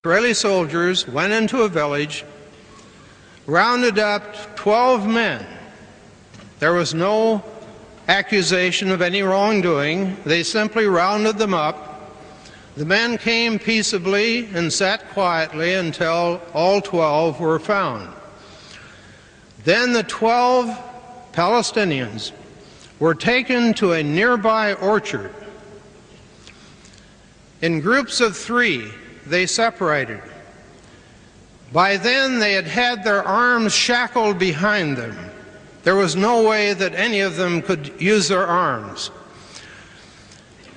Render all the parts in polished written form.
Israeli soldiers went into a village, rounded up 12 men. There was no accusation of any wrongdoing. They simply rounded them up. The men came peaceably and sat quietly until all 12 were found. Then the 12 Palestinians were taken to a nearby orchard. In groups of 3, they separated. By then, they had had their arms shackled behind them. There was no way that any of them could use their arms.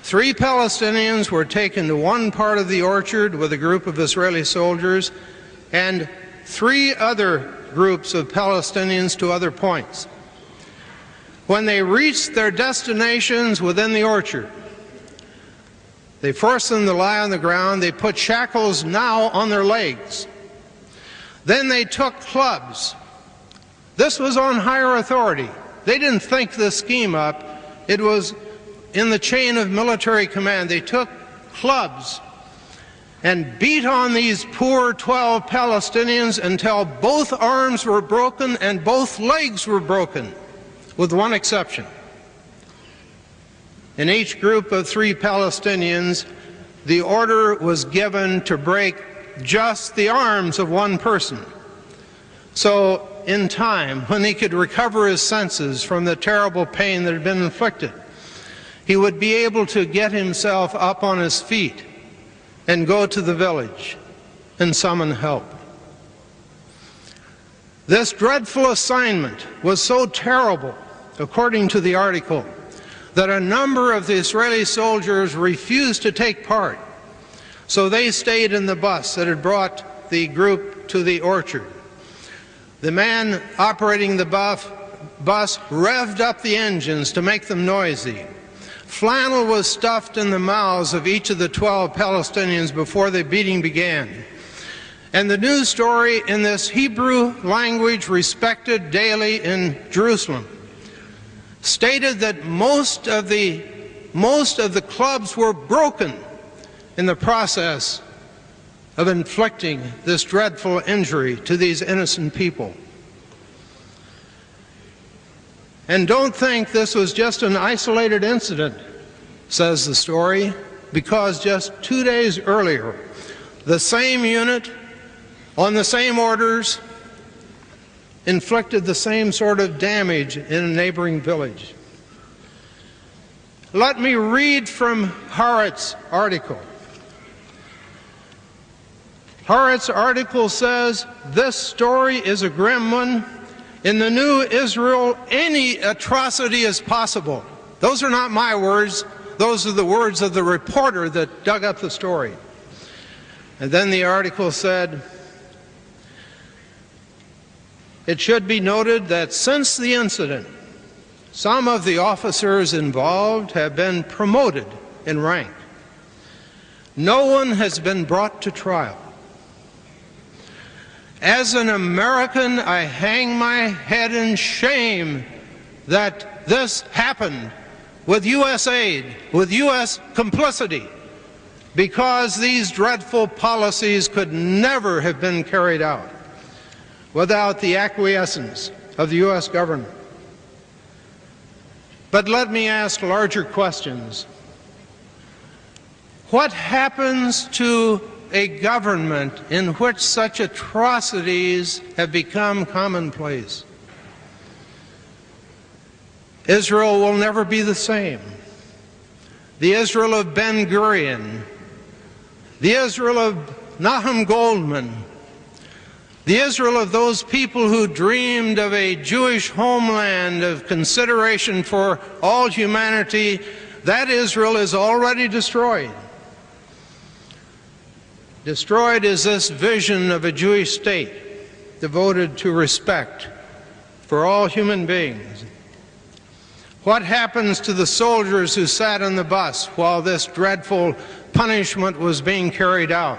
3 Palestinians were taken to one part of the orchard with a group of Israeli soldiers, and 3 other groups of Palestinians to other points. When they reached their destinations within the orchard, they forced them to lie on the ground. They put shackles now on their legs. Then they took clubs. This was on higher authority. They didn't think this scheme up. It was in the chain of military command. They took clubs and beat on these poor 12 Palestinians until both arms were broken and both legs were broken, with one exception. In each group of 3 Palestinians, the order was given to break just the arms of one person. So, in time, when he could recover his senses from the terrible pain that had been inflicted, he would be able to get himself up on his feet and go to the village and summon help. This dreadful assignment was so terrible, according to the article, that a number of the Israeli soldiers refused to take part. So they stayed in the bus that had brought the group to the orchard. The man operating the bus revved up the engines to make them noisy. Flannel was stuffed in the mouths of each of the 12 Palestinians before the beating began. And the news story in this Hebrew language, respected daily in Jerusalem, stated that most of the clubs were broken in the process of inflicting this dreadful injury to these innocent people. And don't think this was just an isolated incident, says the story, because just 2 days earlier, the same unit on the same orders inflicted the same sort of damage in a neighboring village. Let me read from Haaretz's article. Haaretz's article says, "This story is a grim one. In the new Israel, any atrocity is possible." Those are not my words. Those are the words of the reporter that dug up the story. And then the article said, "It should be noted that since the incident, some of the officers involved have been promoted in rank. No one has been brought to trial. As an American, I hang my head in shame that this happened with U.S. aid, with U.S. complicity, because these dreadful policies could never have been carried out without the acquiescence of the U.S. government. But let me ask larger questions. What happens to a government in which such atrocities have become commonplace? Israel will never be the same. The Israel of Ben-Gurion, the Israel of Nahum Goldman, the Israel of those people who dreamed of a Jewish homeland of consideration for all humanity, that Israel is already destroyed. Destroyed is this vision of a Jewish state devoted to respect for all human beings. What happens to the soldiers who sat on the bus while this dreadful punishment was being carried out?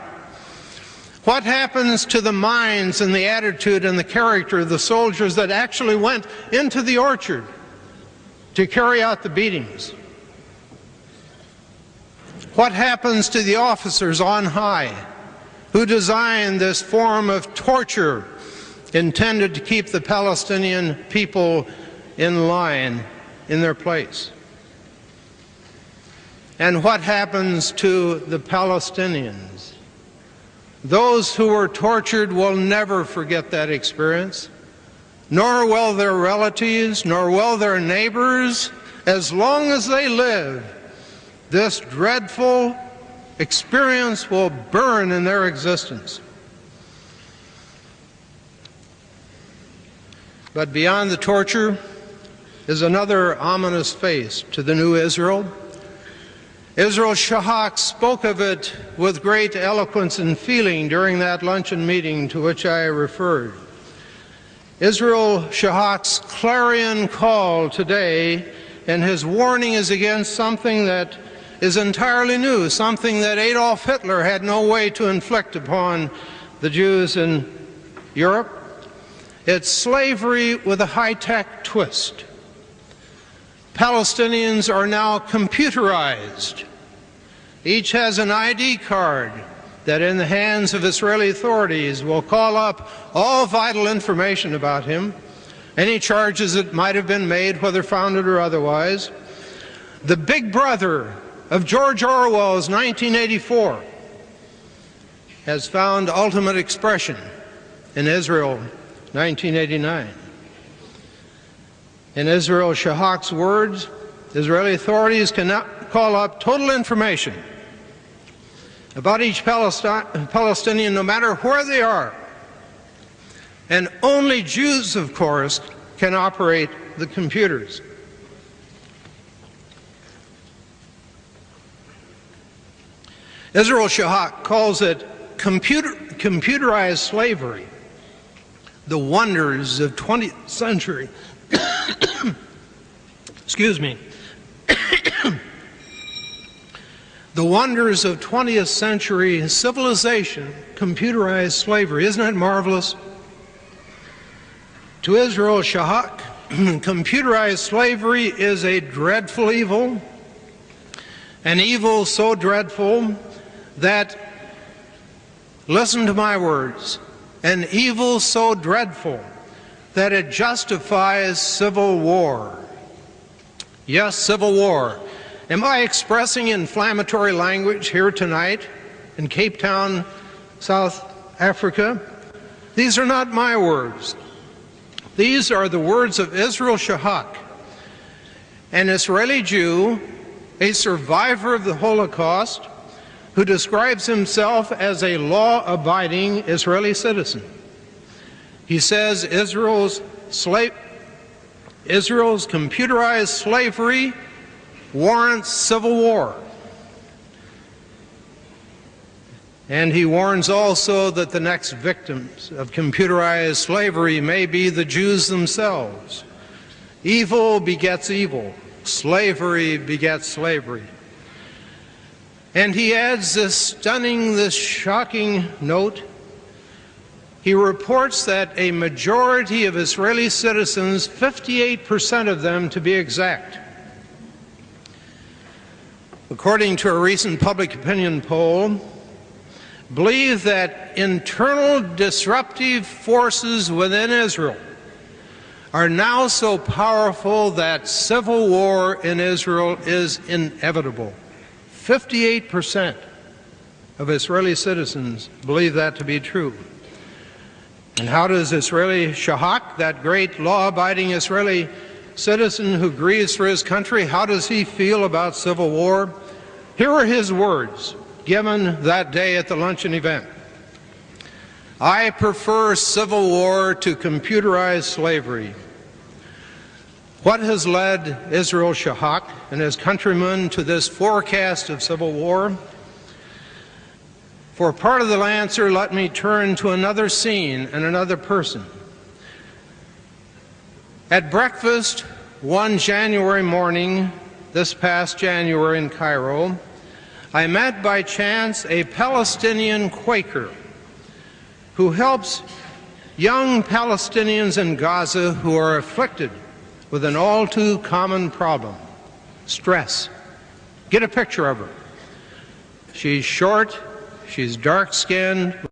What happens to the minds and the attitude and the character of the soldiers that actually went into the orchard to carry out the beatings? What happens to the officers on high who designed this form of torture intended to keep the Palestinian people in line, in their place. And what happens to the Palestinians? Those who were tortured will never forget that experience, nor will their relatives, nor will their neighbors. As long as they live, this dreadful experience will burn in their existence. But beyond the torture is another ominous face to the new Israel. Israel Shahak spoke of it with great eloquence and feeling during that luncheon meeting to which I referred. Israel Shahak's clarion call today and his warning is against something that is entirely new, something that Adolf Hitler had no way to inflict upon the Jews in Europe. It's slavery with a high-tech twist. Palestinians are now computerized. Each has an ID card that in the hands of Israeli authorities will call up all vital information about him, any charges that might have been made, whether founded or otherwise. The big brother of George Orwell's 1984 has found ultimate expression in Israel 1989. In Israel Shahak's words, Israeli authorities cannot call up total information about each Palestinian, no matter where they are. And only Jews, of course, can operate the computers. Israel Shahak calls it computerized slavery, the wonders of 20th century. Excuse me. The wonders of 20th century civilization, computerized slavery. Isn't that marvelous? To Israel Shahak, computerized slavery is a dreadful evil, an evil so dreadful that, listen to my words, an evil so dreadful that it justifies civil war. Yes, civil war. Am I expressing inflammatory language here tonight in Cape Town, South Africa? These are not my words. These are the words of Israel Shahak, an Israeli Jew, a survivor of the Holocaust, who describes himself as a law-abiding Israeli citizen. He says Israel's computerized slavery warrants civil war. And he warns also that the next victims of computerized slavery may be the Jews themselves. Evil begets evil. Slavery begets slavery. And he adds this stunning, this shocking note. He reports that a majority of Israeli citizens, 58% of them to be exact, according to a recent public opinion poll, believe that internal disruptive forces within Israel are now so powerful that civil war in Israel is inevitable. 58% of Israeli citizens believe that to be true. And how does Israeli Shahak, that great law-abiding Israeli citizen who grieves for his country, how does he feel about civil war? Here are his words given that day at the luncheon event. I prefer civil war to computerized slavery. What has led Israel Shahak and his countrymen to this forecast of civil war? For part of the answer, let me turn to another scene and another person. At breakfast one January morning, this past January in Cairo, I met by chance a Palestinian Quaker who helps young Palestinians in Gaza who are afflicted with an all-too-common problem, stress. Get a picture of her. She's short, She's dark-skinned,